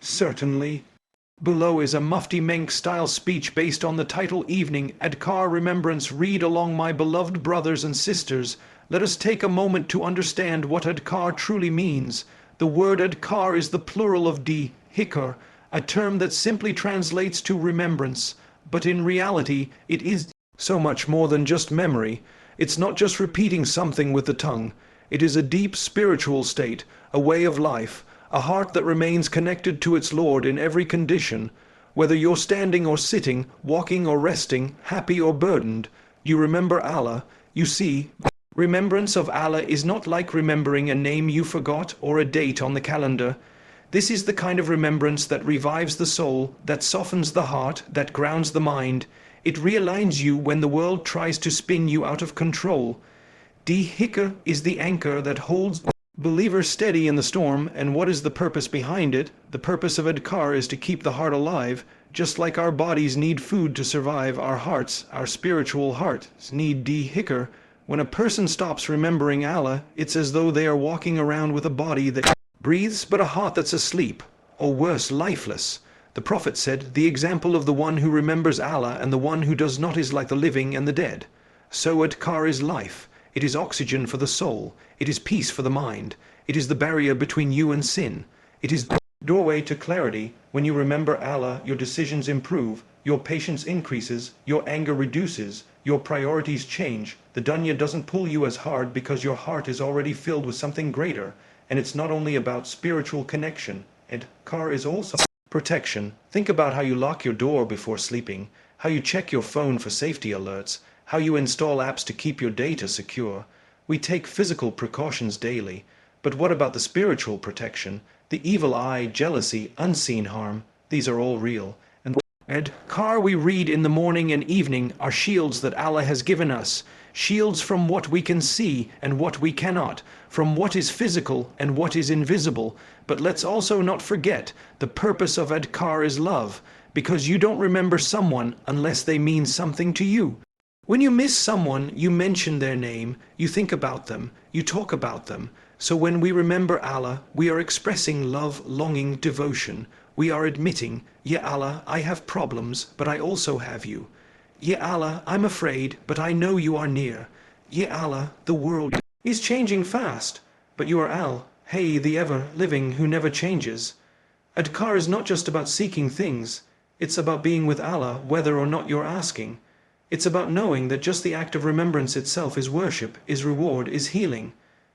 Certainly. Below is a Mufti Menk style speech based on the title Evening Adhkar Remembrance. Read along, my beloved brothers and sisters. Let us take a moment to understand what Adhkar truly means. The word Adhkar is the plural of Dhikr, a term that simply translates to remembrance, but in reality it is so much more than just memory. It's not just repeating something with the tongue. It is a deep spiritual state, a way of life, a heart that remains connected to its Lord in every condition. Whether you're standing or sitting, walking or resting, happy or burdened, you remember Allah. You see, remembrance of Allah is not like remembering a name you forgot or a date on the calendar. This is the kind of remembrance that revives the soul, that softens the heart, that grounds the mind. It realigns you when the world tries to spin you out of control. Dhikr is the anchor that holds believers steady in the storm. And what is the purpose behind it? The purpose of Adhkar is to keep the heart alive. Just like our bodies need food to survive, our hearts, our spiritual hearts, need Dhikr. When a person stops remembering Allah, it's as though they are walking around with a body that breathes but a heart that's asleep, or worse, lifeless. The Prophet said, the example of the one who remembers Allah and the one who does not is like the living and the dead. So Adhkar is life. It is oxygen for the soul. It is peace for the mind. It is the barrier between you and sin. It is the doorway to clarity. When you remember Allah, your decisions improve, your patience increases, your anger reduces, your priorities change. The dunya doesn't pull you as hard because your heart is already filled with something greater. And it's not only about spiritual connection. Adhkar is also protection. Think about how you lock your door before sleeping, how you check your phone for safety alerts, how you install apps to keep your data secure. We take physical precautions daily, but what about the spiritual protection? The evil eye, jealousy, unseen harm, these are all real. And Adhkar we read in the morning and evening are shields that Allah has given us, shields from what we can see and what we cannot, from what is physical and what is invisible. But let's also not forget, the purpose of Adhkar is love, because you don't remember someone unless they mean something to you. When you miss someone, you mention their name, you think about them, you talk about them. So when we remember Allah, we are expressing love, longing, devotion. We are admitting, Ya Allah, I have problems, but I also have you. Ya Allah, I'm afraid, but I know you are near. Ya Allah, the world is changing fast, but you are Al, Hey, the ever-living who never changes. Adhkar is not just about seeking things, it's about being with Allah whether or not you're asking. It's about knowing that just the act of remembrance itself is worship, is reward, is healing.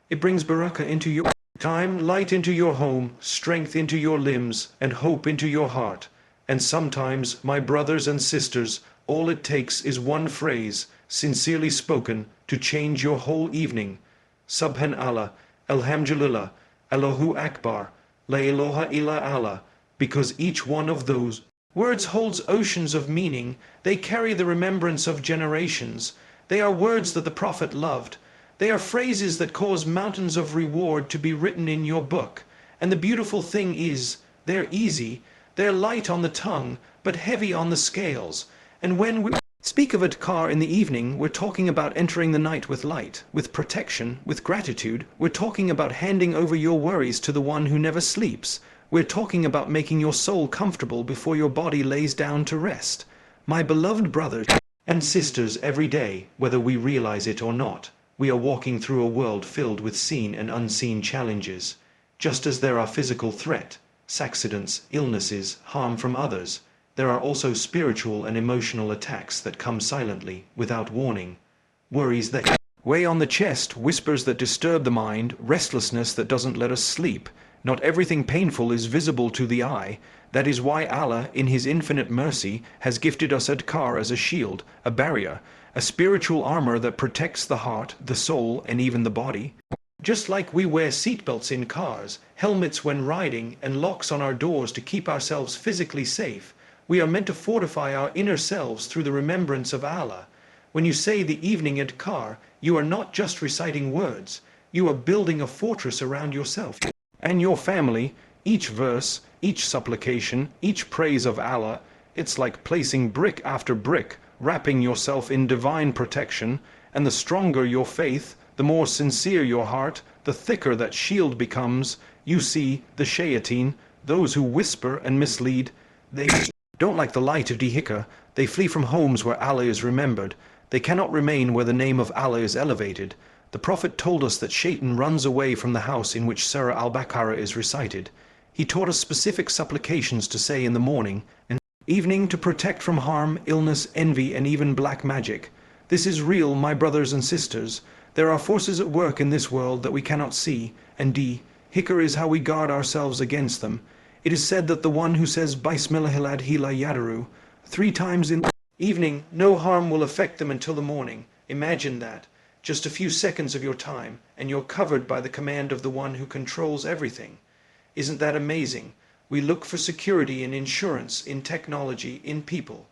It brings Barakah into your time, light into your home, strength into your limbs, and hope into your heart. And sometimes, my brothers and sisters, all it takes is one phrase, sincerely spoken, to change your whole evening. Subhanallah, Alhamdulillah, Allahu Akbar, La ilaha illa Allah, because each one of those words holds oceans of meaning. They carry the remembrance of generations. They are words that the Prophet loved. They are phrases that cause mountains of reward to be written in your book. And the beautiful thing is, they're easy, they're light on the tongue, but heavy on the scales. And when we speak of Adhkar in the evening, we're talking about entering the night with light, with protection, with gratitude. We're talking about handing over your worries to the one who never sleeps. We're talking about making your soul comfortable before your body lays down to rest. My beloved brothers and sisters, every day, whether we realize it or not, we are walking through a world filled with seen and unseen challenges. Just as there are physical threats, accidents, illnesses, harm from others, there are also spiritual and emotional attacks that come silently, without warning. Worries that weigh on the chest, whispers that disturb the mind, restlessness that doesn't let us sleep. Not everything painful is visible to the eye. That is why Allah, in His infinite mercy, has gifted us Adhkar as a shield, a barrier, a spiritual armor that protects the heart, the soul, and even the body. Just like we wear seatbelts in cars, helmets when riding, and locks on our doors to keep ourselves physically safe, we are meant to fortify our inner selves through the remembrance of Allah. When you say the evening Adhkar, you are not just reciting words, you are building a fortress around yourself and your family. Each verse, each supplication, each praise of Allah, it's like placing brick after brick, wrapping yourself in divine protection. And the stronger your faith, the more sincere your heart, the thicker that shield becomes. You see, the Shaytaan, Those who whisper and mislead, they don't like the light of Dhikr. They flee from homes where Allah is remembered. They cannot remain where the name of Allah is elevated. The Prophet told us that Shaytaan runs away from the house in which Surah Al-Baqarah is recited. He taught us specific supplications to say in the morning and evening to protect from harm, illness, envy, and even black magic. This is real, my brothers and sisters. There are forces at work in this world that we cannot see, and Dhikr is how we guard ourselves against them. It is said that the one who says Bismillahil Yadaru 3 times in the evening, no harm will affect them until the morning. Imagine that. Just a few seconds of your time, and you're covered by the command of the one who controls everything. Isn't that amazing? We look for security in insurance, in technology, in people.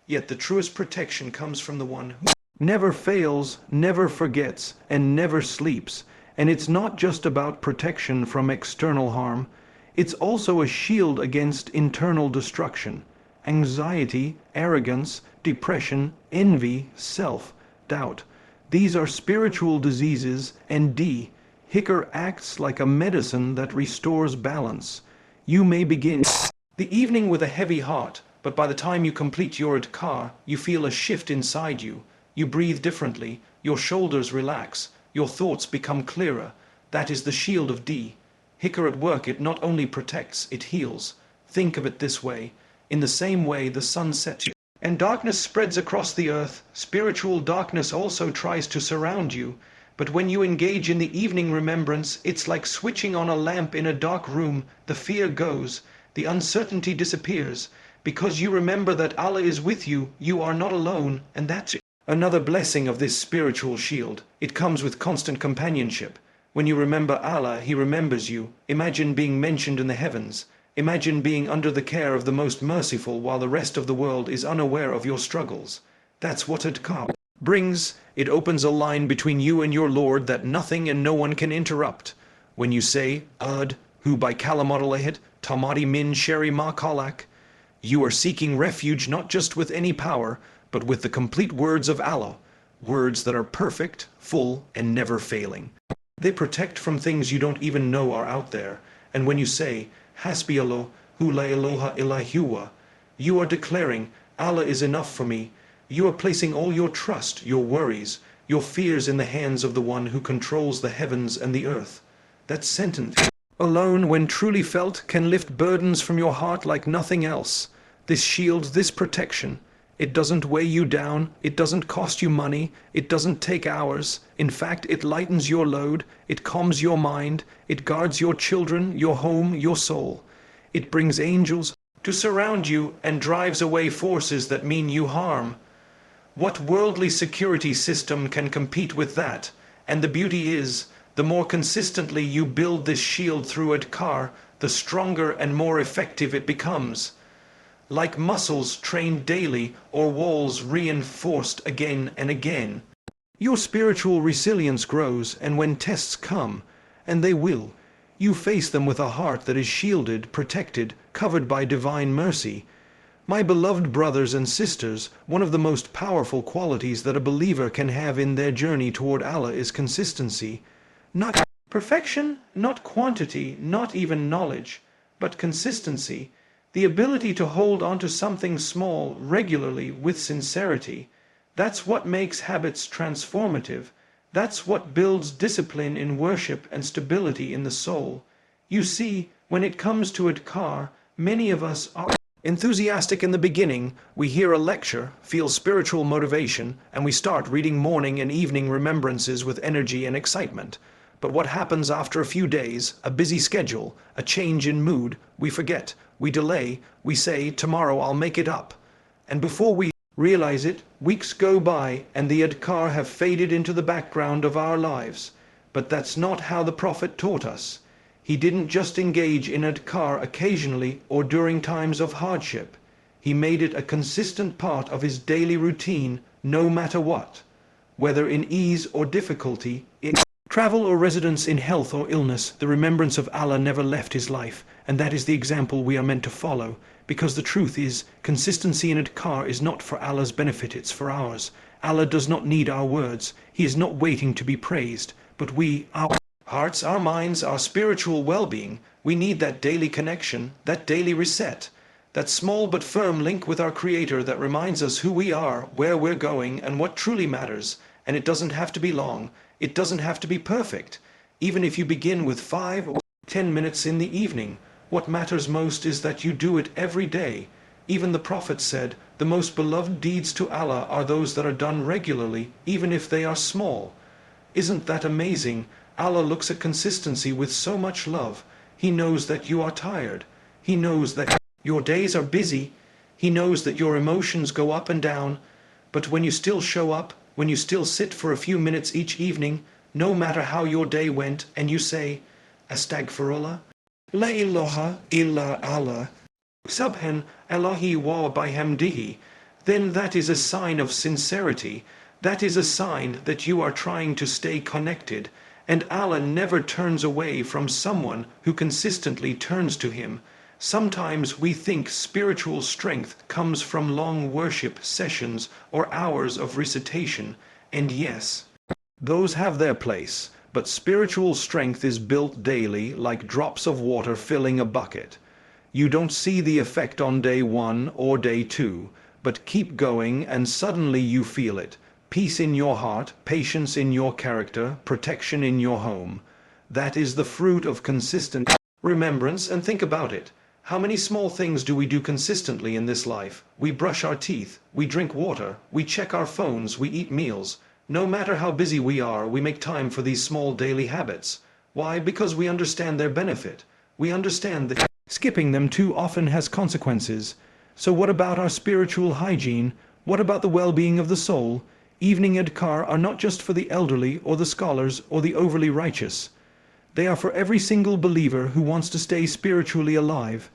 Yet the truest protection comes from the one who never fails, never forgets, and never sleeps. And it's not just about protection from external harm. It's also a shield against internal destruction. Anxiety, arrogance, depression, envy, self-doubt. These are spiritual diseases, and Dhikr acts like a medicine that restores balance. You may begin the evening with a heavy heart, but by the time you complete your Adhkar, you feel a shift inside you. You breathe differently, your shoulders relax, your thoughts become clearer. That is the shield of Dhikr at work. It not only protects, it heals. Think of it this way. In the same way the sun sets you and darkness spreads across the earth, spiritual darkness also tries to surround you. But when you engage in the evening remembrance, it's like switching on a lamp in a dark room. The fear goes, the uncertainty disappears. Because you remember that Allah is with you, you are not alone, and that's it. Another blessing of this spiritual shield. It comes with constant companionship. When you remember Allah, He remembers you. Imagine being mentioned in the heavens. Imagine being under the care of the most merciful while the rest of the world is unaware of your struggles. That's what Adhkar brings. It opens a line between you and your Lord that nothing and no one can interrupt. When you say, who by Kalamotalahed, Tamadi min Sheri ma Kalak, you are seeking refuge not just with any power, but with the complete words of Allah, words that are perfect, full, and never failing. They protect from things you don't even know are out there. And when you say, Hasbi Allah, hu la ilaha illa huwa, you are declaring, Allah is enough for me. You are placing all your trust, your worries, your fears in the hands of the one who controls the heavens and the earth. That sentence alone, when truly felt, can lift burdens from your heart like nothing else. This shield, this protection, it doesn't weigh you down, it doesn't cost you money, it doesn't take hours. In fact, it lightens your load, it calms your mind, it guards your children, your home, your soul. It brings angels to surround you and drives away forces that mean you harm. What worldly security system can compete with that? And the beauty is, the more consistently you build this shield through Adhkar, the stronger and more effective it becomes. Like muscles trained daily or walls reinforced again and again. Your spiritual resilience grows, and when tests come, and they will, you face them with a heart that is shielded, protected, covered by divine mercy. My beloved brothers and sisters, one of the most powerful qualities that a believer can have in their journey toward Allah is consistency. Not perfection, not quantity, not even knowledge, but consistency. The ability to hold on to something small regularly with sincerity. That's what makes habits transformative. That's what builds discipline in worship and stability in the soul. You see, when it comes to Adhkar, many of us are enthusiastic in the beginning. We hear a lecture, feel spiritual motivation, and we start reading morning and evening remembrances with energy and excitement. But what happens after a few days, a busy schedule, a change in mood? We forget, we delay, we say, tomorrow I'll make it up. And before we realize it, weeks go by and the Adhkar have faded into the background of our lives. But that's not how the Prophet taught us. He didn't just engage in Adhkar occasionally or during times of hardship. He made it a consistent part of his daily routine, no matter what. Whether in ease or difficulty, in travel or residence, in health or illness, the remembrance of Allah never left his life, and that is the example we are meant to follow. Because the truth is, consistency in Adhkar is not for Allah's benefit, it's for ours. Allah does not need our words. He is not waiting to be praised, but we are. Hearts, our minds, our spiritual well-being, we need that daily connection, that daily reset, that small but firm link with our Creator that reminds us who we are, where we're going, and what truly matters. And it doesn't have to be long. It doesn't have to be perfect. Even if you begin with 5 or 10 minutes in the evening, what matters most is that you do it every day. Even the Prophet said, the most beloved deeds to Allah are those that are done regularly, even if they are small. Isn't that amazing? Allah looks at consistency with so much love. He knows that you are tired. He knows that your days are busy. He knows that your emotions go up and down. But when you still show up, when you still sit for a few minutes each evening, no matter how your day went, and you say, Astaghfirullah, La ilaha illa Allah, Subhan Allahi wa bihamdihi, then that is a sign of sincerity. That is a sign that you are trying to stay connected, and Allah never turns away from someone who consistently turns to Him. Sometimes we think spiritual strength comes from long worship sessions or hours of recitation, and yes, those have their place, but spiritual strength is built daily like drops of water filling a bucket. You don't see the effect on day 1 or day 2, but keep going and suddenly you feel it. Peace in your heart, patience in your character, protection in your home. That is the fruit of consistent remembrance. And think about it. How many small things do we do consistently in this life? We brush our teeth, we drink water, we check our phones, we eat meals. No matter how busy we are, we make time for these small daily habits. Why? Because we understand their benefit. We understand that skipping them too often has consequences. So what about our spiritual hygiene? What about the well-being of the soul? Evening Adhkar are not just for the elderly or the scholars or the overly righteous. They are for every single believer who wants to stay spiritually alive.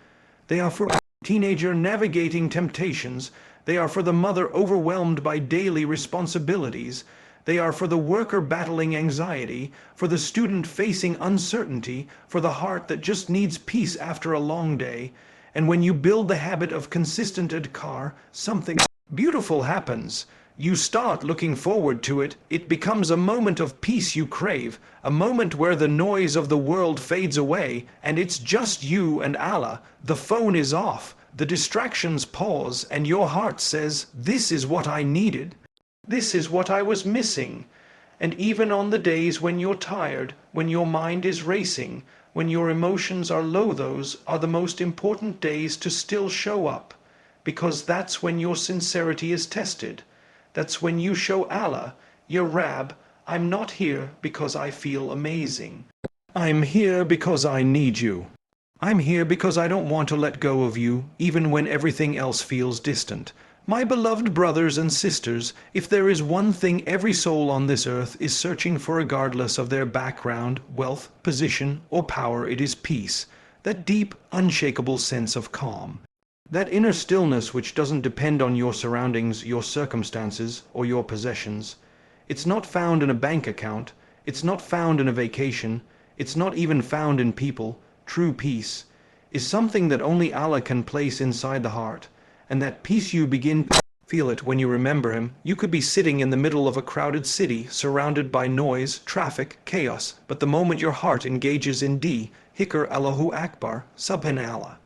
They are for a teenager navigating temptations. They are for the mother overwhelmed by daily responsibilities. They are for the worker battling anxiety, for the student facing uncertainty, for the heart that just needs peace after a long day. And when you build the habit of consistent Adhkar, something beautiful happens. You start looking forward to it. It becomes a moment of peace you crave, a moment where the noise of the world fades away, and it's just you and Allah. The phone is off, the distractions pause, and your heart says, this is what I needed. This is what I was missing. And even on the days when you're tired, when your mind is racing, when your emotions are low, those are the most important days to still show up, because that's when your sincerity is tested. That's when you show Allah, Ya Rab, I'm not here because I feel amazing. I'm here because I need you. I'm here because I don't want to let go of you, even when everything else feels distant. My beloved brothers and sisters, if there is one thing every soul on this earth is searching for regardless of their background, wealth, position, or power, it is peace, that deep, unshakable sense of calm. That inner stillness which doesn't depend on your surroundings, your circumstances, or your possessions. It's not found in a bank account. It's not found in a vacation. It's not even found in people. True peace is something that only Allah can place inside the heart. And that peace you begin to feel it when you remember Him. You could be sitting in the middle of a crowded city, surrounded by noise, traffic, chaos. But the moment your heart engages in Dhikr Allahu Akbar, Subhanallah,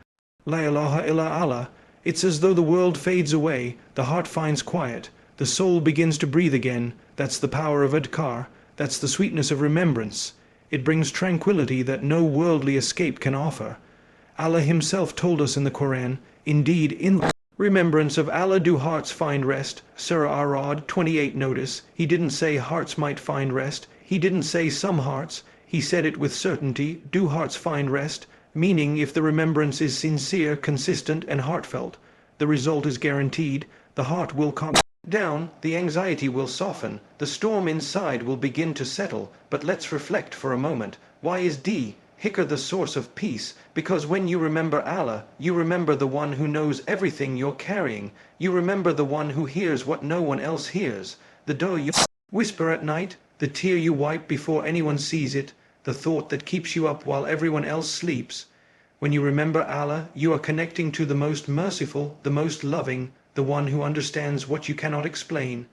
La ilaha illa Allah, it's as though the world fades away, the heart finds quiet, the soul begins to breathe again. That's the power of Adhkar. That's the sweetness of remembrance. It brings tranquility that no worldly escape can offer. Allah Himself told us in the Quran, indeed, in remembrance of Allah do hearts find rest. Surah Arad 28. Notice, He didn't say hearts might find rest. He didn't say some hearts. He said it with certainty, do hearts find rest? Meaning, if the remembrance is sincere, consistent, and heartfelt, the result is guaranteed. The heart will calm down, the anxiety will soften, the storm inside will begin to settle. But let's reflect for a moment. Why is Dhikr the source of peace? Because when you remember Allah, you remember the one who knows everything you're carrying. You remember the one who hears what no one else hears. The dua you whisper at night, the tear you wipe before anyone sees it, the thought that keeps you up while everyone else sleeps. When you remember Allah, you are connecting to the most merciful, the most loving, the one who understands what you cannot explain.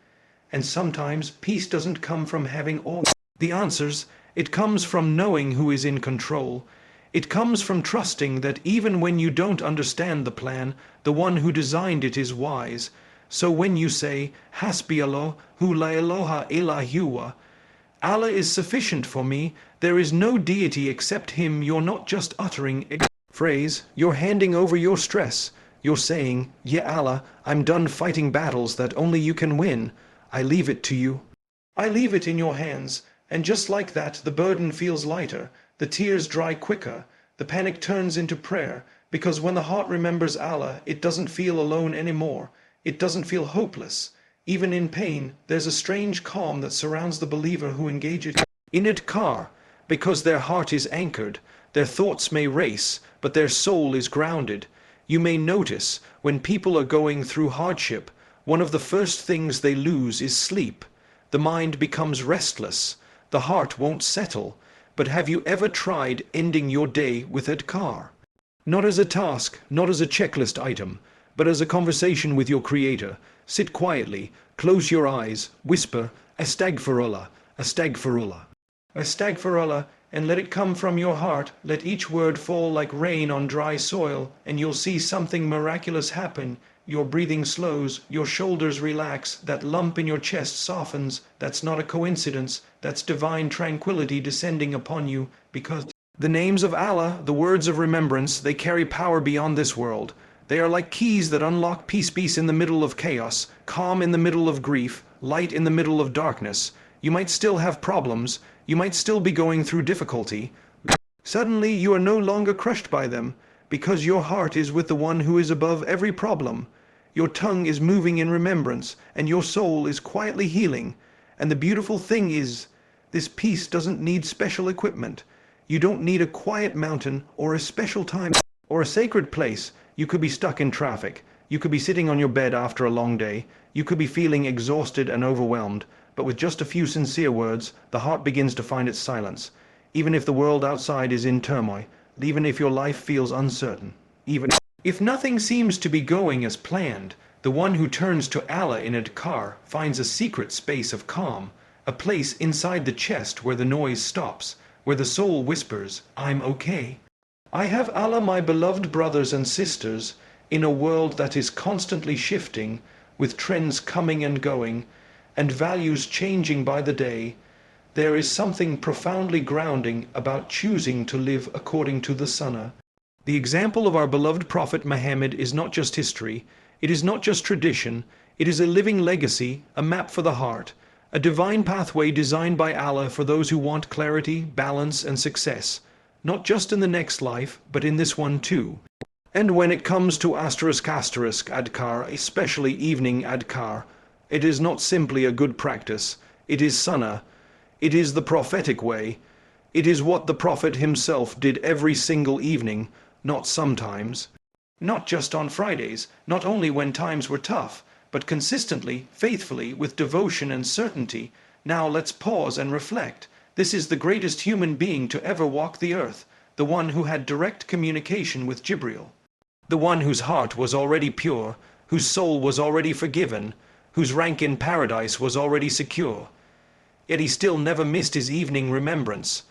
And sometimes peace doesn't come from having all the answers. It comes from knowing who is in control. It comes from trusting that even when you don't understand the plan, the one who designed it is wise. So when you say, Hasbi Allah, hu la ilaha illa huwa, Allah is sufficient for me, there is no deity except Him, you're not just uttering a phrase, you're handing over your stress. You're saying, Ya Allah, I'm done fighting battles that only you can win. I leave it to you. I leave it in your hands. And just like that, the burden feels lighter, the tears dry quicker, the panic turns into prayer, because when the heart remembers Allah, it doesn't feel alone anymore. It doesn't feel hopeless. Even in pain, there's a strange calm that surrounds the believer who engages in Adhkar, because their heart is anchored. Their thoughts may race, but their soul is grounded. You may notice, when people are going through hardship, one of the first things they lose is sleep. The mind becomes restless. The heart won't settle. But have you ever tried ending your day with Adhkar? Not as a task, not as a checklist item, but as a conversation with your Creator. Sit quietly, close your eyes, whisper, Astaghfirullah, Astaghfirullah, Astaghfirullah, and let it come from your heart. Let each word fall like rain on dry soil, and you'll see something miraculous happen. Your breathing slows, your shoulders relax, that lump in your chest softens. That's not a coincidence, that's divine tranquility descending upon you, because the names of Allah, the words of remembrance, they carry power beyond this world. They are like keys that unlock peace in the middle of chaos, calm in the middle of grief, light in the middle of darkness. You might still have problems, you might still be going through difficulty. Suddenly you are no longer crushed by them, because your heart is with the one who is above every problem. Your tongue is moving in remembrance, and your soul is quietly healing. And the beautiful thing is, this peace doesn't need special equipment. You don't need a quiet mountain or a special time or a sacred place. You could be stuck in traffic. You could be sitting on your bed after a long day. You could be feeling exhausted and overwhelmed. But with just a few sincere words, the heart begins to find its silence. Even if the world outside is in turmoil, even if your life feels uncertain, even if nothing seems to be going as planned, the one who turns to Allah in Adhkar finds a secret space of calm, a place inside the chest where the noise stops, where the soul whispers, I'm okay. I have Allah, my beloved brothers and sisters, in a world that is constantly shifting, with trends coming and going, and values changing by the day. There is something profoundly grounding about choosing to live according to the Sunnah. The example of our beloved Prophet Muhammad is not just history, it is not just tradition, it is a living legacy, a map for the heart, a divine pathway designed by Allah for those who want clarity, balance, and success, not just in the next life, but in this one too. And when it comes to Adhkar, especially evening Adhkar, it is not simply a good practice, it is Sunnah, it is the prophetic way, it is what the Prophet himself did every single evening, not sometimes, not just on Fridays, not only when times were tough, but consistently, faithfully, with devotion and certainty. Now let's pause and reflect. This is the greatest human being to ever walk the earth, the one who had direct communication with Jibreel, the one whose heart was already pure, whose soul was already forgiven, whose rank in paradise was already secure. Yet he still never missed his evening remembrance.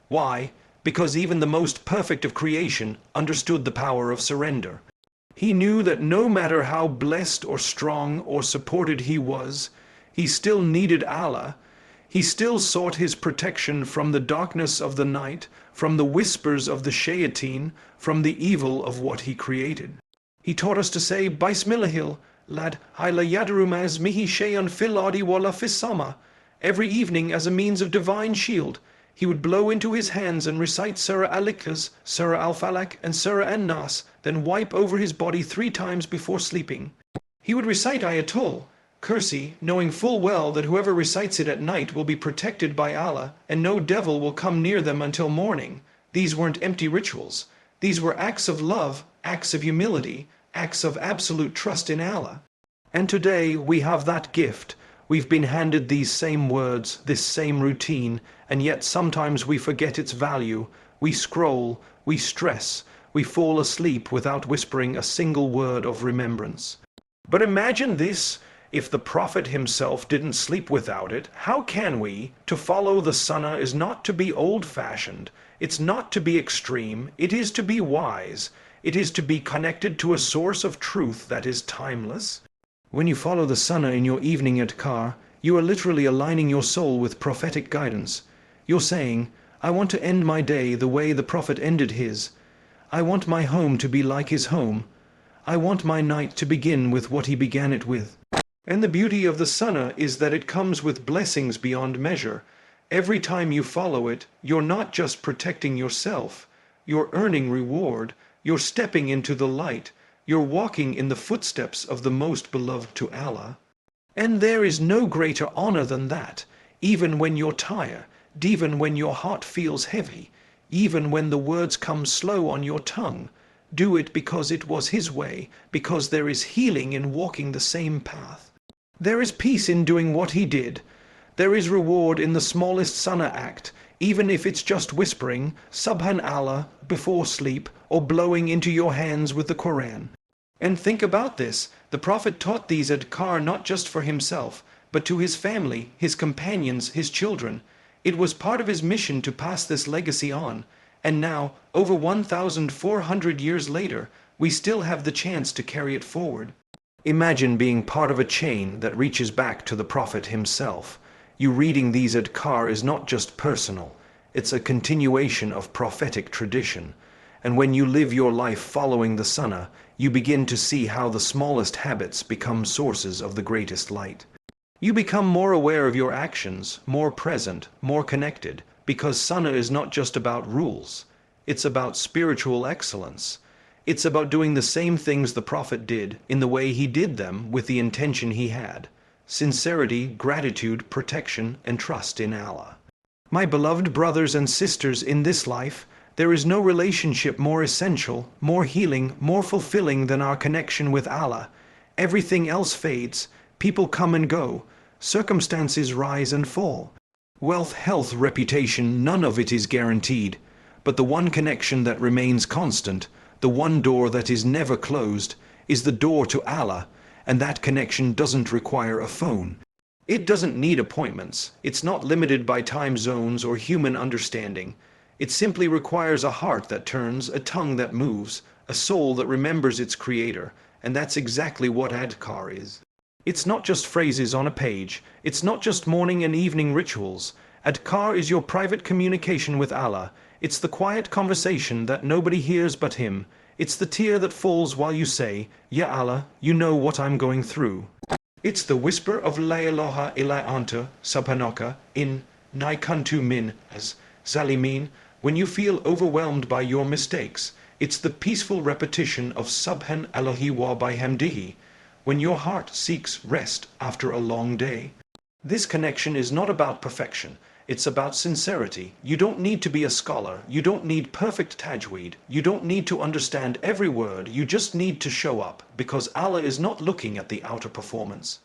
Why? Because even the most perfect of creation understood the power of surrender. He knew that no matter how blessed or strong or supported he was, he still needed Allah. He still sought his protection from the darkness of the night, from the whispers of the Shaytaan, from the evil of what he created. He taught us to say, Bismillahil, lad hayla yadrum as mihi shayan fil adi wala fis sama. Every evening, as a means of divine shield, he would blow into his hands and recite Surah Al-Ikhlas, Surah Al-Falaq, and Surah An-Nas, then wipe over his body 3 times before sleeping. He would recite Ayatul Kursi, knowing full well that whoever recites it at night will be protected by Allah, and no devil will come near them until morning. These weren't empty rituals. These were acts of love, acts of humility, acts of absolute trust in Allah. And today we have that gift. We've been handed these same words, this same routine, and yet sometimes we forget its value. We scroll, we stress, we fall asleep without whispering a single word of remembrance. But imagine this. If the Prophet himself didn't sleep without it, how can we? To follow the Sunnah is not to be old-fashioned. It's not to be extreme. It is to be wise. It is to be connected to a source of truth that is timeless. When you follow the Sunnah in your evening adhkar, you are literally aligning your soul with prophetic guidance. You're saying, I want to end my day the way the Prophet ended his. I want my home to be like his home. I want my night to begin with what he began it with. And the beauty of the Sunnah is that it comes with blessings beyond measure. Every time you follow it, you're not just protecting yourself. You're earning reward. You're stepping into the light. You're walking in the footsteps of the most beloved to Allah. And there is no greater honor than that, even when you're tired, even when your heart feels heavy, even when the words come slow on your tongue. Do it because it was his way, because there is healing in walking the same path. There is peace in doing what he did. There is reward in the smallest Sunnah act, even if it's just whispering, Subhanallah, before sleep, or blowing into your hands with the Quran. And think about this, the Prophet taught these adhkar not just for himself, but to his family, his companions, his children. It was part of his mission to pass this legacy on, and now, over 1,400 years later, we still have the chance to carry it forward. Imagine being part of a chain that reaches back to the Prophet himself. You reading these adhkar is not just personal, it's a continuation of prophetic tradition. And when you live your life following the Sunnah, you begin to see how the smallest habits become sources of the greatest light. You become more aware of your actions, more present, more connected, because Sunnah is not just about rules. It's about spiritual excellence. It's about doing the same things the Prophet did in the way he did them with the intention he had. Sincerity, gratitude, protection, and trust in Allah. My beloved brothers and sisters in this life, there is no relationship more essential, more healing, more fulfilling than our connection with Allah. Everything else fades, people come and go, circumstances rise and fall. Wealth, health, reputation, none of it is guaranteed. But the one connection that remains constant, the one door that is never closed, is the door to Allah, and that connection doesn't require a phone. It doesn't need appointments. It's not limited by time zones or human understanding. It simply requires a heart that turns, a tongue that moves, a soul that remembers its creator, and that's exactly what adhkar is. It's not just phrases on a page. It's not just morning and evening rituals. Adhkar is your private communication with Allah. It's the quiet conversation that nobody hears but Him. It's the tear that falls while you say, Ya Allah, you know what I'm going through. It's the whisper of La ilaha illa anta subhanaka in Naikantu min as Zalimin when you feel overwhelmed by your mistakes. It's the peaceful repetition of Subhan Allahi wa bihamdihi when your heart seeks rest after a long day. This connection is not about perfection. It's about sincerity. You don't need to be a scholar. You don't need perfect tajweed. You don't need to understand every word. You just need to show up, because Allah is not looking at the outer performance.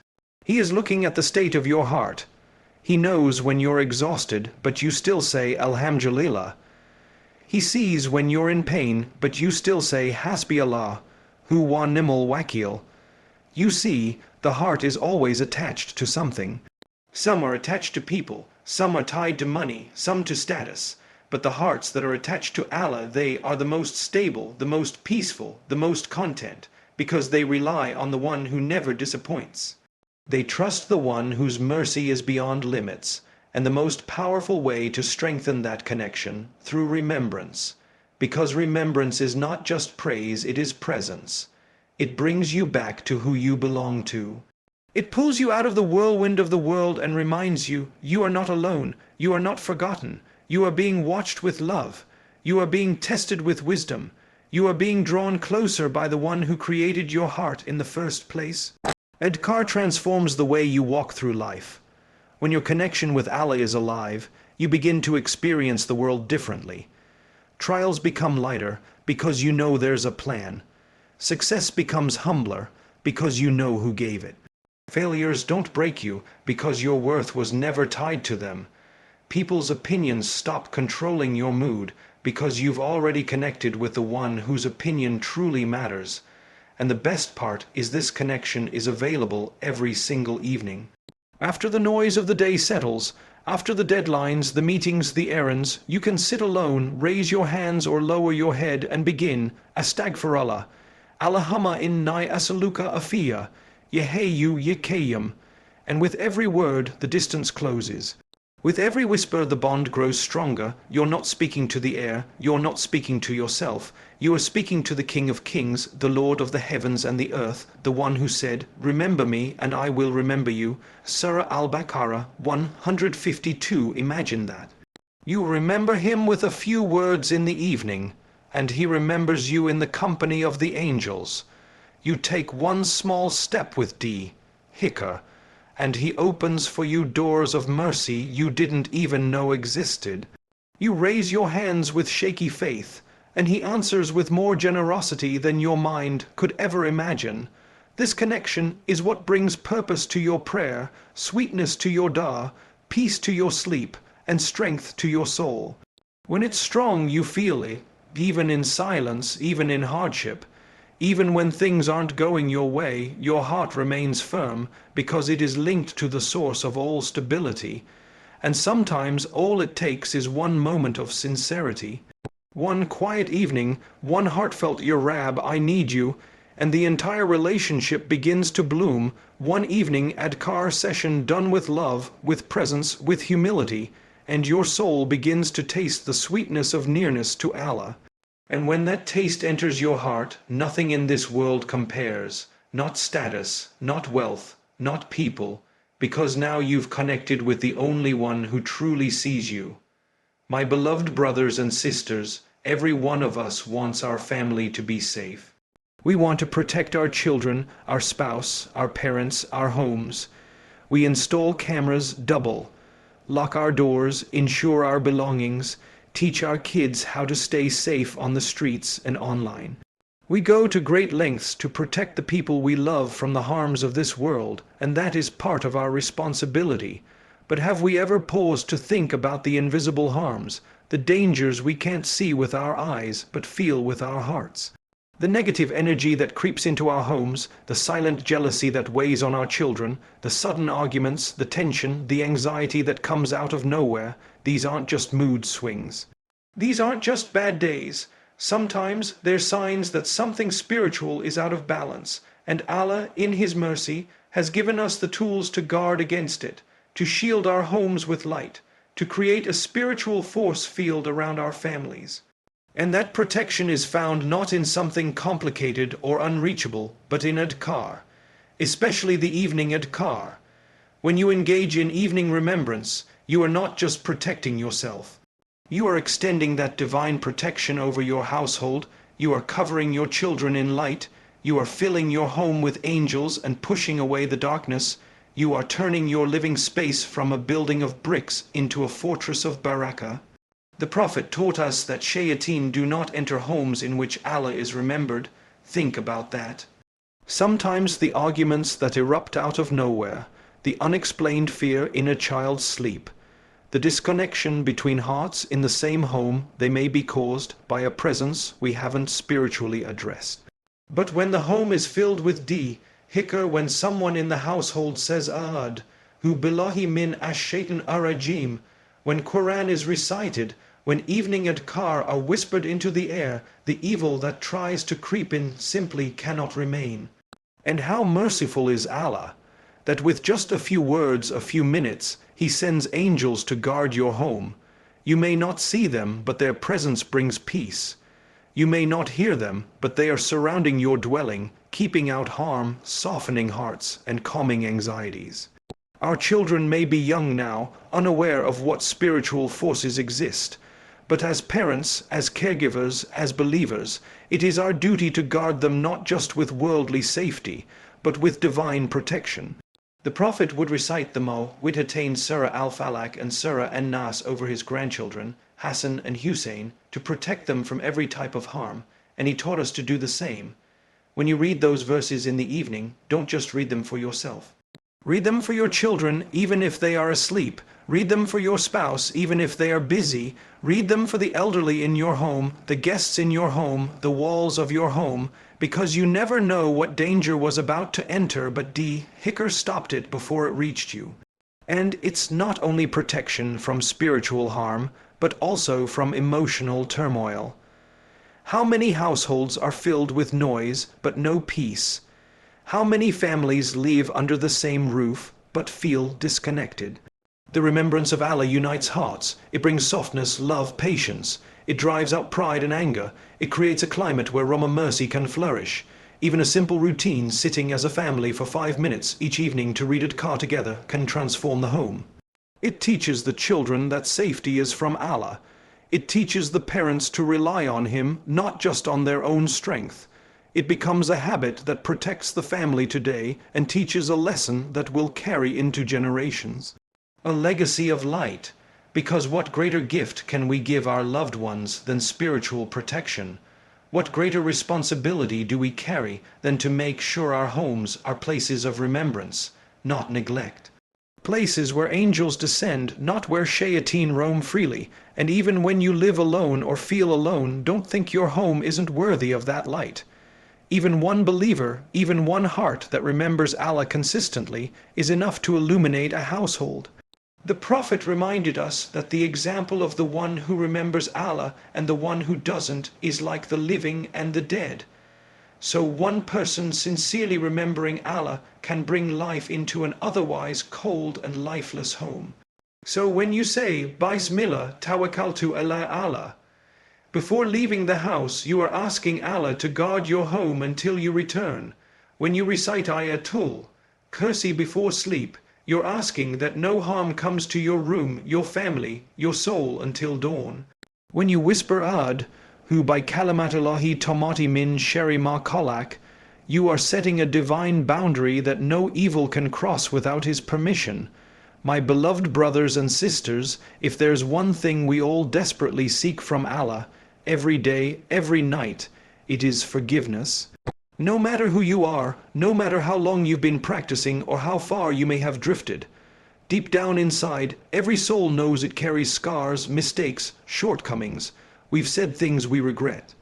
He is looking at the state of your heart. He knows when you're exhausted, but you still say Alhamdulillah. He sees when you're in pain, but you still say Hasbi Allah, Hu wa ni'mal wakil. You see, the heart is always attached to something. Some are attached to people, some are tied to money, some to status. But the hearts that are attached to Allah, they are the most stable, the most peaceful, the most content, because they rely on the one who never disappoints. They trust the one whose mercy is beyond limits, and the most powerful way to strengthen that connection, through remembrance. Because remembrance is not just praise, it is presence. It brings you back to who you belong to. It pulls you out of the whirlwind of the world and reminds you, you are not alone, you are not forgotten, you are being watched with love, you are being tested with wisdom, you are being drawn closer by the one who created your heart in the first place. Adhkar transforms the way you walk through life. When your connection with Allah is alive, you begin to experience the world differently. Trials become lighter because you know there's a plan. Success becomes humbler because you know who gave it. Failures don't break you because your worth was never tied to them. People's opinions stop controlling your mood because you've already connected with the one whose opinion truly matters. And the best part is this connection is available every single evening. After the noise of the day settles, after the deadlines, the meetings, the errands, you can sit alone, raise your hands or lower your head and begin, Astagfirullah, Allahumma inni asaluka afiya, Yehayu Yekayim, and with every word the distance closes. With every whisper the bond grows stronger. You're not speaking to the air, you're not speaking to yourself. You are speaking to the King of Kings, the Lord of the heavens and the earth, the one who said, "Remember me, and I will remember you." Surah Al-Baqarah 152. Imagine that. You remember him with a few words in the evening, and he remembers you in the company of the angels. You take one small step with Dhikr, and he opens for you doors of mercy you didn't even know existed. You raise your hands with shaky faith, and he answers with more generosity than your mind could ever imagine. This connection is what brings purpose to your prayer, sweetness to your dua, peace to your sleep, and strength to your soul. When it's strong, you feel it, even in silence, even in hardship. Even when things aren't going your way, your heart remains firm because it is linked to the source of all stability. And sometimes all it takes is one moment of sincerity, one quiet evening, one heartfelt "Ya Rab, I need you," and the entire relationship begins to bloom. One evening Adhkar session done with love, with presence, with humility, and your soul begins to taste the sweetness of nearness to Allah. And when that taste enters your heart, nothing in this world compares, not status, not wealth, not people, because now you've connected with the only one who truly sees you. My beloved brothers and sisters, every one of us wants our family to be safe. We want to protect our children, our spouse, our parents, our homes. We install cameras double, lock our doors, insure our belongings, teach our kids how to stay safe on the streets and online. We go to great lengths to protect the people we love from the harms of this world, and that is part of our responsibility. But have we ever paused to think about the invisible harms, the dangers we can't see with our eyes but feel with our hearts? The negative energy that creeps into our homes, the silent jealousy that weighs on our children, the sudden arguments, the tension, the anxiety that comes out of nowhere, these aren't just mood swings. These aren't just bad days. Sometimes they're signs that something spiritual is out of balance, and Allah, in His mercy, has given us the tools to guard against it, to shield our homes with light, to create a spiritual force field around our families. And that protection is found not in something complicated or unreachable, but in Adhkar, especially the evening Adhkar. When you engage in evening remembrance, you are not just protecting yourself. You are extending that divine protection over your household, you are covering your children in light, you are filling your home with angels and pushing away the darkness, you are turning your living space from a building of bricks into a fortress of Barakah. The Prophet taught us that Shaytaan do not enter homes in which Allah is remembered. Think about that. Sometimes the arguments that erupt out of nowhere, the unexplained fear in a child's sleep, the disconnection between hearts in the same home, they may be caused by a presence we haven't spiritually addressed. But when the home is filled with Dhikr, when someone in the household says A'udhu billahi min ash-shaytan ar-rajim, when Quran is recited, when evening Adhkar are whispered into the air, the evil that tries to creep in simply cannot remain. And how merciful is Allah, that with just a few words, a few minutes, He sends angels to guard your home. You may not see them, but their presence brings peace. You may not hear them, but they are surrounding your dwelling, keeping out harm, softening hearts, and calming anxieties. Our children may be young now, unaware of what spiritual forces exist, but as parents, as caregivers, as believers, it is our duty to guard them not just with worldly safety, but with divine protection. The Prophet would recite the Motivational Surah Al-Falaq and Surah An-Nas over his grandchildren, Hassan and Hussein, to protect them from every type of harm, and he taught us to do the same. When you read those verses in the evening, don't just read them for yourself. Read them for your children, even if they are asleep. Read them for your spouse, even if they are busy. Read them for the elderly in your home, the guests in your home, the walls of your home, because you never know what danger was about to enter, but Dhikr stopped it before it reached you. And it's not only protection from spiritual harm, but also from emotional turmoil. How many households are filled with noise, but no peace? How many families live under the same roof, but feel disconnected? The remembrance of Allah unites hearts. It brings softness, love, patience. It drives out pride and anger. It creates a climate where Rama mercy can flourish. Even a simple routine, sitting as a family for 5 minutes each evening to read Adhkar together, can transform the home. It teaches the children that safety is from Allah. It teaches the parents to rely on Him, not just on their own strength. It becomes a habit that protects the family today and teaches a lesson that will carry into generations. A legacy of light, because what greater gift can we give our loved ones than spiritual protection? What greater responsibility do we carry than to make sure our homes are places of remembrance, not neglect? Places where angels descend, not where Shaytaan roam freely. And even when you live alone or feel alone, don't think your home isn't worthy of that light. Even one believer, even one heart that remembers Allah consistently, is enough to illuminate a household. The Prophet reminded us that the example of the one who remembers Allah and the one who doesn't is like the living and the dead. So one person sincerely remembering Allah can bring life into an otherwise cold and lifeless home. So when you say, Bismillah, Tawakkaltu ala Allah, before leaving the house you are asking Allah to guard your home until you return. When you recite Ayatul, Kursi before sleep, you're asking that no harm comes to your room, your family, your soul until dawn. When you whisper Ad, who by Kalamatullahi Tomati min Sheri ma Kolak, you are setting a divine boundary that no evil can cross without His permission. My beloved brothers and sisters, if there's one thing we all desperately seek from Allah, every day, every night, it is forgiveness. No matter who you are, no matter how long you've been practicing or how far you may have drifted, deep down inside, every soul knows it carries scars, mistakes, shortcomings. We've said things we regret.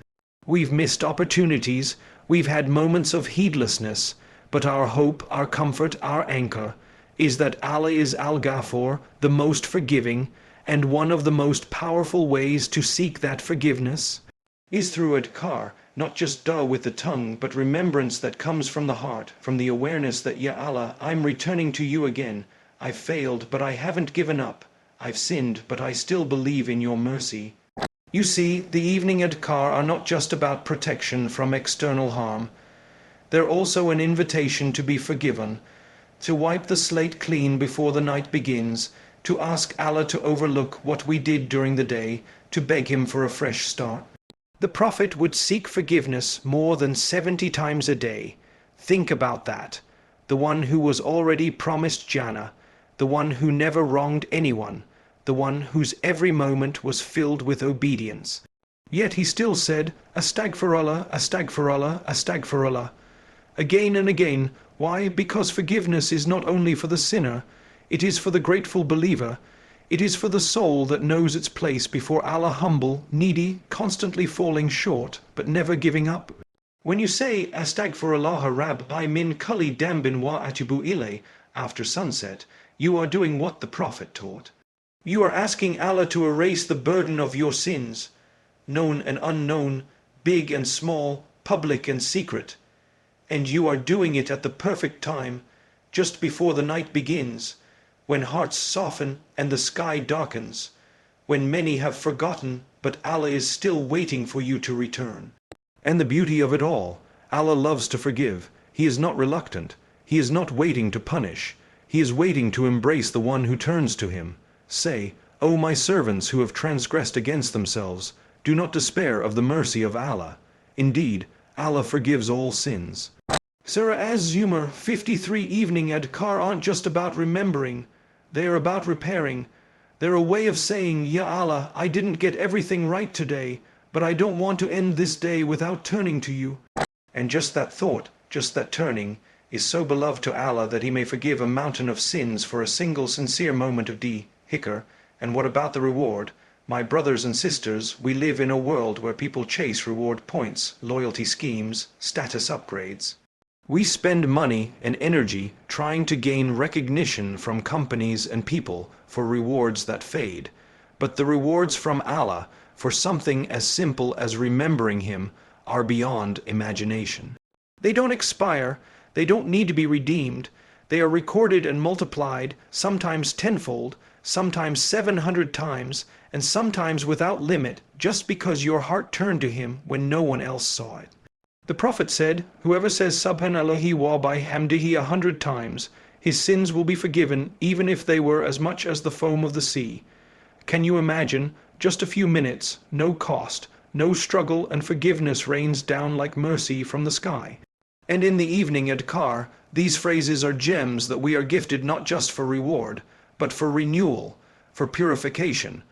We've missed opportunities. We've had moments of heedlessness. But our hope, our comfort, our anchor is that Allah is Al-Ghafur, the most forgiving, and one of the most powerful ways to seek that forgiveness is through Adhkar. Not just duh with the tongue, but remembrance that comes from the heart, from the awareness that, Ya Allah, I'm returning to you again. I've failed, but I haven't given up. I've sinned, but I still believe in your mercy. You see, the evening Adhkar are not just about protection from external harm. They're also an invitation to be forgiven, to wipe the slate clean before the night begins, to ask Allah to overlook what we did during the day, to beg Him for a fresh start. The Prophet would seek forgiveness more than 70 times a day. Think about that. The one who was already promised Jannah, the one who never wronged anyone, the one whose every moment was filled with obedience. Yet he still said, Astaghfirullah, Astaghfirullah, Astaghfirullah, again and again. Why? Because forgiveness is not only for the sinner, it is for the grateful believer. It is for the soul that knows its place before Allah, humble, needy, constantly falling short, but never giving up. When you say, Astaghfirullah Rabbi min kulli dambin wa atubu ilay, after sunset, you are doing what the Prophet taught. You are asking Allah to erase the burden of your sins, known and unknown, big and small, public and secret. And you are doing it at the perfect time, just before the night begins, when hearts soften and the sky darkens, when many have forgotten, but Allah is still waiting for you to return. And the beauty of it all, Allah loves to forgive. He is not reluctant. He is not waiting to punish. He is waiting to embrace the one who turns to Him. Say, O my servants who have transgressed against themselves, do not despair of the mercy of Allah. Indeed, Allah forgives all sins. Surah Az-Zumar 53 evening Adhkar aren't just about remembering. They are about repairing. They're a way of saying, Ya Allah, I didn't get everything right today, but I don't want to end this day without turning to you. And just that thought, just that turning, is so beloved to Allah that He may forgive a mountain of sins for a single sincere moment of Dhikr. And what about the reward? My brothers and sisters, we live in a world where people chase reward points, loyalty schemes, status upgrades. We spend money and energy trying to gain recognition from companies and people for rewards that fade. But the rewards from Allah for something as simple as remembering Him are beyond imagination. They don't expire, they don't need to be redeemed. They are recorded and multiplied, sometimes tenfold, sometimes 700 times, and sometimes without limit, just because your heart turned to Him when no one else saw it. The Prophet said, whoever says Subhanallahi wa bihamdihi 100 times, his sins will be forgiven even if they were as much as the foam of the sea. Can you imagine, just a few minutes, no cost, no struggle, and forgiveness rains down like mercy from the sky? And in the evening Adhkar, these phrases are gems that we are gifted not just for reward, but for renewal, for purification,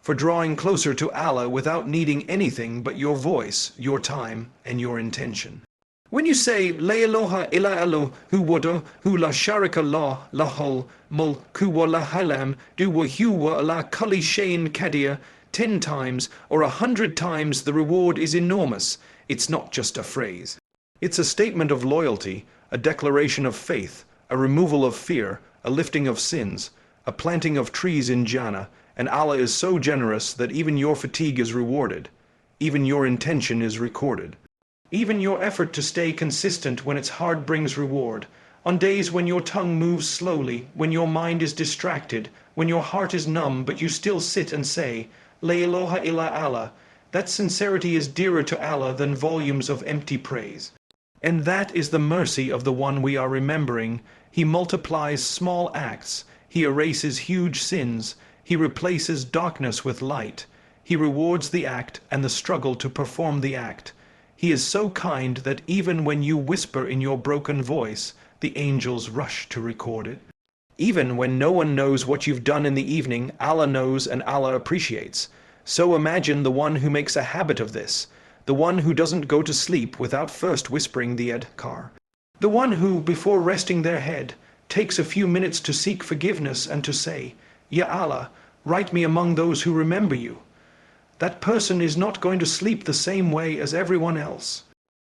for drawing closer to Allah without needing anything but your voice, your time, and your intention. When you say, La ilaha illa Allah, hu wada, hu la sharika la, lahul, mulku wa la halam, du wa hu wa la kulli shayin qadir, 10 times or 100 times, the reward is enormous. It's not just a phrase. It's a statement of loyalty, a declaration of faith, a removal of fear, a lifting of sins, a planting of trees in Jannah, and Allah is so generous that even your fatigue is rewarded, even your intention is recorded. Even your effort to stay consistent when it's hard brings reward. On days when your tongue moves slowly, when your mind is distracted, when your heart is numb, but you still sit and say, La ilaha illa Allah, that sincerity is dearer to Allah than volumes of empty praise. And that is the mercy of the one we are remembering. He multiplies small acts, He erases huge sins, He replaces darkness with light, He rewards the act and the struggle to perform the act. He is so kind that even when you whisper in your broken voice, the angels rush to record it. Even when no one knows what you've done in the evening, Allah knows and Allah appreciates. So imagine the one who makes a habit of this, the one who doesn't go to sleep without first whispering the Adhkar, the one who, before resting their head, takes a few minutes to seek forgiveness and to say, Ya Allah, write me among those who remember you. That person is not going to sleep the same way as everyone else.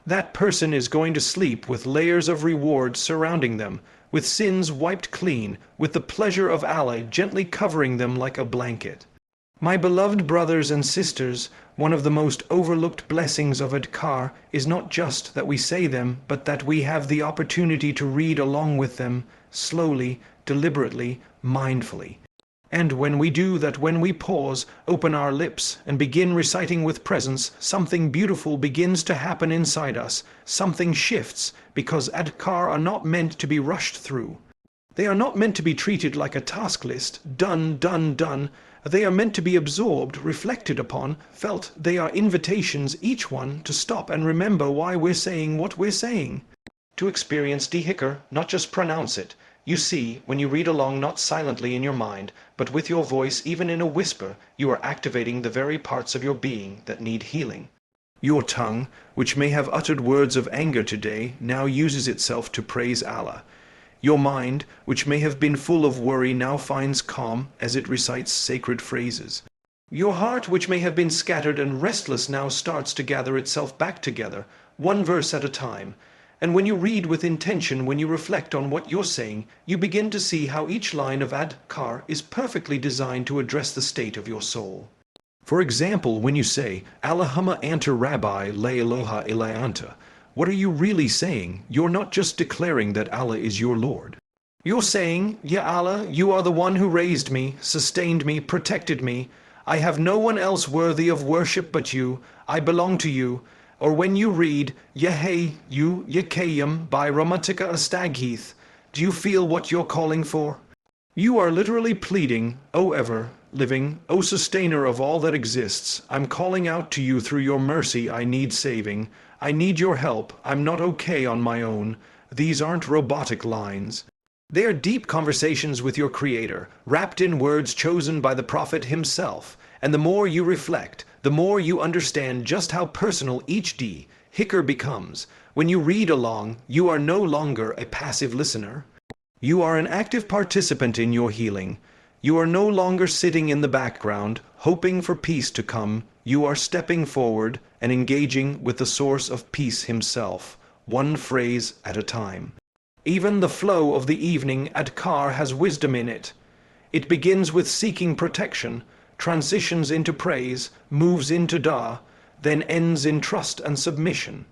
That person is going to sleep with layers of reward surrounding them, with sins wiped clean, with the pleasure of Allah gently covering them like a blanket. My beloved brothers and sisters, one of the most overlooked blessings of Adhkar is not just that we say them, but that we have the opportunity to read along with them, slowly, deliberately, mindfully. And when we do that, when we pause, open our lips, and begin reciting with presence, something beautiful begins to happen inside us. Something shifts, because Adhkar are not meant to be rushed through. They are not meant to be treated like a task list, done, done, done. They are meant to be absorbed, reflected upon, felt. They are invitations, each one, to stop and remember why we're saying what we're saying. To experience Dhikr, not just pronounce it. You see, when you read along not silently in your mind, but with your voice, even in a whisper, you are activating the very parts of your being that need healing. Your tongue, which may have uttered words of anger today, now uses itself to praise Allah. Your mind, which may have been full of worry, now finds calm as it recites sacred phrases. Your heart, which may have been scattered and restless, now starts to gather itself back together, one verse at a time. And when you read with intention, when you reflect on what you're saying, you begin to see how each line of Adhkar is perfectly designed to address the state of your soul. For example, when you say, Allahumma anta Rabbi, la ilaha illa anta, what are you really saying? You're not just declaring that Allah is your Lord. You're saying, Ya Allah, you are the one who raised me, sustained me, protected me. I have no one else worthy of worship but you. I belong to you. Or when you read, Yahey, you, Yakayam, by Ramatika Astaghith, do you feel what you're calling for? You are literally pleading, O ever living, O sustainer of all that exists, I'm calling out to you through your mercy. I need saving. I need your help. I'm not okay on my own. These aren't robotic lines. They are deep conversations with your Creator, wrapped in words chosen by the Prophet himself. And the more you reflect, the more you understand just how personal each Dhikr becomes. When you read along, you are no longer a passive listener. You are an active participant in your healing. You are no longer sitting in the background, hoping for peace to come. You are stepping forward and engaging with the source of peace himself, one phrase at a time. Even the flow of the evening Adhkar has wisdom in it. It begins with seeking protection, transitions into praise, moves into dua, then ends in trust and submission.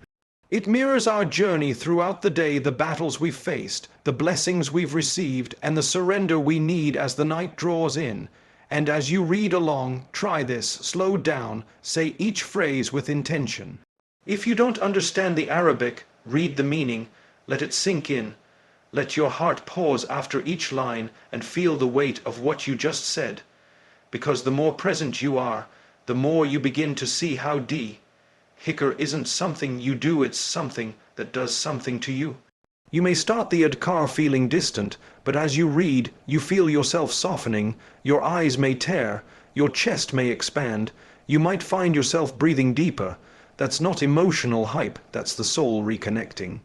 It mirrors our journey throughout the day, the battles we've faced, the blessings we've received, and the surrender we need as the night draws in. And as you read along, try this, slow down, say each phrase with intention. If you don't understand the Arabic, read the meaning, let it sink in. Let your heart pause after each line and feel the weight of what you just said. Because the more present you are, the more you begin to see how Dhikr isn't something you do, it's something that does something to you. You may start the Adhkar feeling distant, but as you read, you feel yourself softening, your eyes may tear, your chest may expand, you might find yourself breathing deeper. That's not emotional hype, that's the soul reconnecting.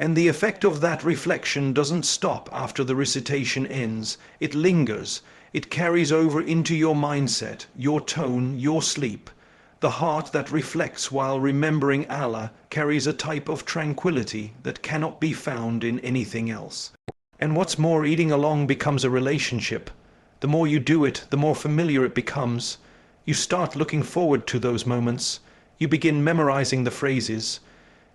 And the effect of that reflection doesn't stop after the recitation ends. It lingers. It carries over into your mindset, your tone, your sleep. The heart that reflects while remembering Allah carries a type of tranquility that cannot be found in anything else. And what's more, eating along becomes a relationship. The more you do it, the more familiar it becomes. You start looking forward to those moments. You begin memorizing the phrases.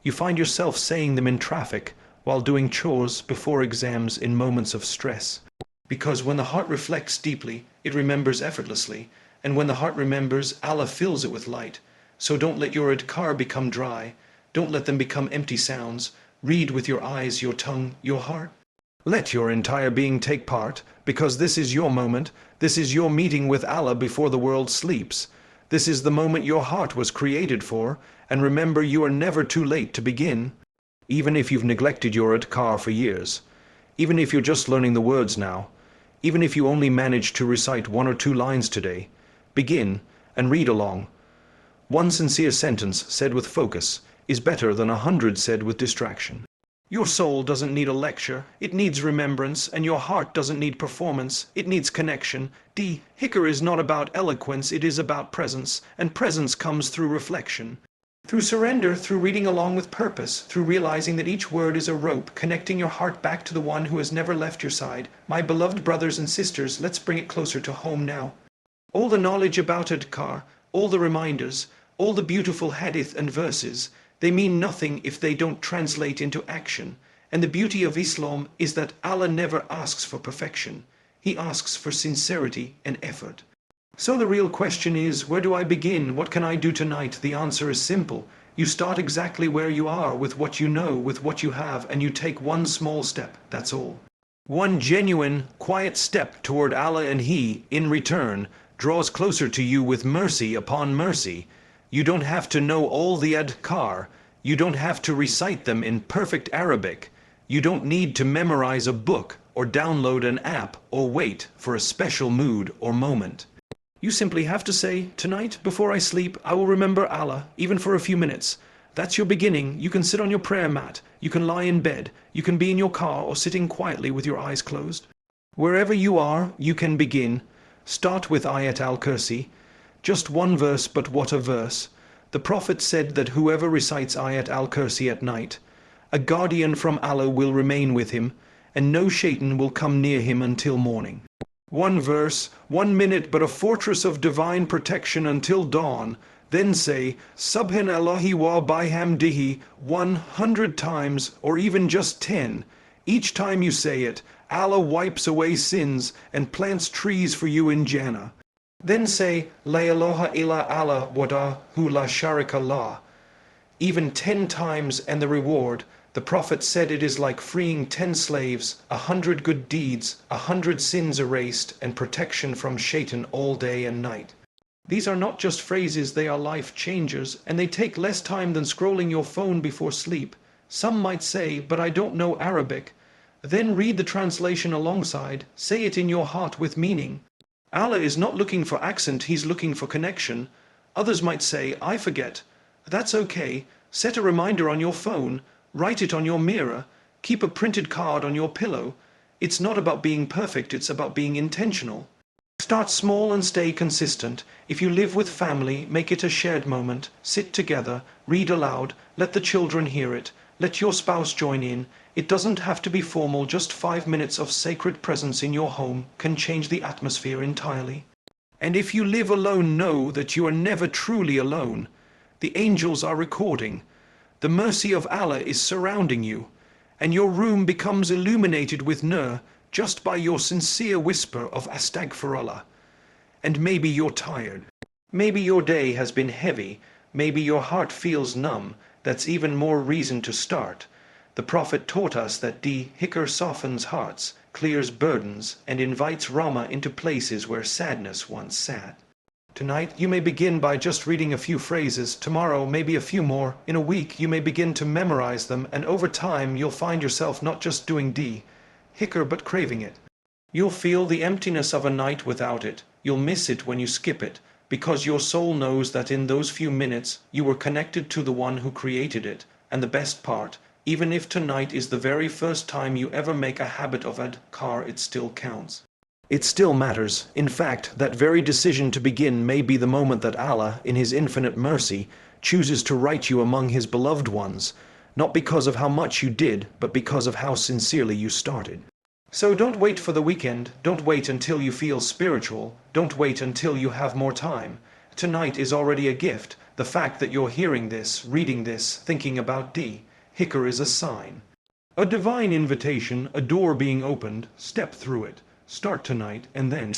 You find yourself saying them in traffic, while doing chores, before exams, in moments of stress. Because when the heart reflects deeply, it remembers effortlessly, and when the heart remembers, Allah fills it with light. So don't let your adhkar become dry. Don't let them become empty sounds. Read with your eyes, your tongue, your heart. Let your entire being take part, because this is your moment. This is your meeting with Allah before the world sleeps. This is the moment your heart was created for, and remember, you are never too late to begin. Even if you've neglected your adhkar for years, even if you're just learning the words now, even if you only managed to recite 1 or 2 lines today, begin and read along. One sincere sentence said with focus is better than 100 said with distraction. Your soul doesn't need a lecture, it needs remembrance, and your heart doesn't need performance, it needs connection. Dhikr is not about eloquence, it is about presence, and presence comes through reflection. Through surrender, through reading along with purpose, through realizing that each word is a rope, connecting your heart back to the one who has never left your side. My beloved brothers and sisters, let's bring it closer to home now. All the knowledge about Adhkar, all the reminders, all the beautiful hadith and verses, they mean nothing if they don't translate into action. And the beauty of Islam is that Allah never asks for perfection. He asks for sincerity and effort. So the real question is, where do I begin? What can I do tonight? The answer is simple. You start exactly where you are, with what you know, with what you have, and you take one small step, that's all. One genuine, quiet step toward Allah, and He, in return, draws closer to you with mercy upon mercy. You don't have to know all the adhkar. You don't have to recite them in perfect Arabic. You don't need to memorize a book, or download an app, or wait for a special mood or moment. You simply have to say, tonight, before I sleep, I will remember Allah, even for a few minutes. That's your beginning. You can sit on your prayer mat. You can lie in bed. You can be in your car or sitting quietly with your eyes closed. Wherever you are, you can begin. Start with Ayat al-Kursi. Just one verse, but what a verse. The Prophet said that whoever recites Ayat al-Kursi at night, a guardian from Allah will remain with him, and no Shaytaan will come near him until morning. One verse, 1 minute, but a fortress of divine protection until dawn. Then say, Subhanallahi wa bihamdihi 100 times, or even just 10. Each time you say it, Allah wipes away sins and plants trees for you in Jannah. Then say, La ilaha illa Allah wadahu la sharika lah. Even 10 times, and the reward. The Prophet said it is like freeing 10 slaves, 100 good deeds, 100 sins erased, and protection from Shaytaan all day and night. These are not just phrases, they are life changers, and they take less time than scrolling your phone before sleep. Some might say, but I don't know Arabic. Then read the translation alongside, say it in your heart with meaning. Allah is not looking for accent, He's looking for connection. Others might say, I forget. That's okay. Set a reminder on your phone. Write it on your mirror. Keep a printed card on your pillow. It's not about being perfect, it's about being intentional. Start small and stay consistent. If you live with family, make it a shared moment. Sit together, read aloud, let the children hear it, let your spouse join in. It doesn't have to be formal, just 5 minutes of sacred presence in your home can change the atmosphere entirely. And if you live alone, know that you are never truly alone. The angels are recording. The mercy of Allah is surrounding you, and your room becomes illuminated with nur just by your sincere whisper of Astaghfirullah. And maybe you're tired. Maybe your day has been heavy. Maybe your heart feels numb. That's even more reason to start. The Prophet taught us that Dhikr softens hearts, clears burdens, and invites Rahmah into places where sadness once sat. Tonight you may begin by just reading a few phrases, tomorrow maybe a few more, in a week you may begin to memorize them, and over time you'll find yourself not just doing Dhikr but craving it. You'll feel the emptiness of a night without it. You'll miss it when you skip it, because your soul knows that in those few minutes you were connected to the one who created it. And the best part, even if tonight is the very first time you ever make a habit of Adhkar, it still counts. It still matters. In fact, that very decision to begin may be the moment that Allah, in His infinite mercy, chooses to write you among His beloved ones, not because of how much you did, but because of how sincerely you started. So don't wait for the weekend, don't wait until you feel spiritual, don't wait until you have more time. Tonight is already a gift. The fact that you're hearing this, reading this, thinking about Dhikr is a sign. A divine invitation, a door being opened. Step through it. Start tonight and then